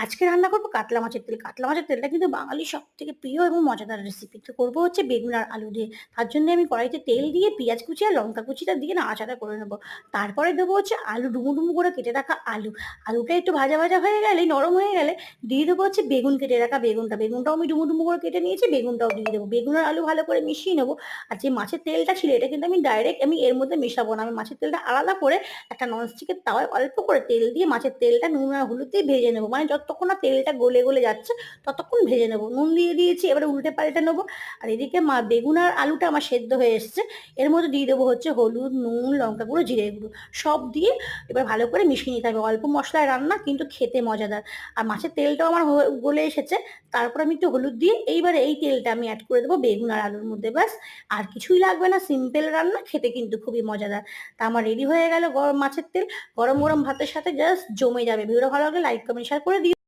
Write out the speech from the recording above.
আজকে রান্না করব কাতলা মাছের তেল। কাতলা মাছের তেলটা কিন্তু বাঙালির সবথেকে প্রিয় এবং মজাদার রেসিপি। তো করব হচ্ছে বেগুন আর আলু দিয়ে। তার জন্য আমি কড়াইতে তেল দিয়ে পেঁয়াজ কুচি আর লঙ্কা কুচিটা দিয়ে নাড়াচাড়া করে নেব। তারপরে দেবো হচ্ছে আলু ডুমো, ডুমো করে কেটে রাখা আলু। আলুটা একটু ভাজা, ভাজা হয়ে গেলেই নরম হয়ে গেলে দিয়ে দেবো হচ্ছে বেগুন কেটে রাখা বেগুনটা। বেগুনটাও আমি ডুমো, ডুমো করে কেটে নিয়েছি, বেগুনটাও দিয়ে দেবো। বেগুন আর আলু ভালো করে মিশিয়ে নেব। আর যে মাছের তেলটা ছিল এটা কিন্তু আমি ডাইরেক্ট এর মধ্যে মেশাবো না। আমি মাছের তেলটা আলাদা করে একটা ননস্টিকের তাওয়ায় অল্প করে তেল দিয়ে মাছের তেলটা নুন আর হলুদ দিয়ে ভেজে নেবো। মানে যতক্ষণ না তেলটা গলে গলে যাচ্ছে ততক্ষণ ভেজে নেবো। নুন দিয়ে দিয়েছি, এবারে উল্টে পাল্টে নেবো। আর এদিকে বেগুন আর আলুটা আমার সেদ্ধ হয়ে এসছে। এর মধ্যে দিয়ে দেবো হচ্ছে হলুদ, নুন, লঙ্কা গুঁড়ো, জিরে গুঁড়ো সব দিয়ে এবার ভালো করে মিশিয়ে নিতে হবে। অল্প মশলায় রান্না, কিন্তু খেতে মজাদার। আর মাছের তেলটাও আমার গলে এসেছে। তারপর আমি একটু হলুদ দিয়ে এইবারে এই তেলটা আমি অ্যাড করে দেবো বেগুন আর আলুর মধ্যে। ব্যাস, আর কিছুই লাগবে না, সিম্পল রান্না, খেতে কিন্তু খুবই মজাদার। তা আমার রেডি হয়ে গেল গরম মাছের তেল। গরম গরম ভাতের সাথে জাস্ট জমে যাবে। ভিডিওটা ভালো লাগলে লাইক কমেন্ট শেয়ার করে দিও।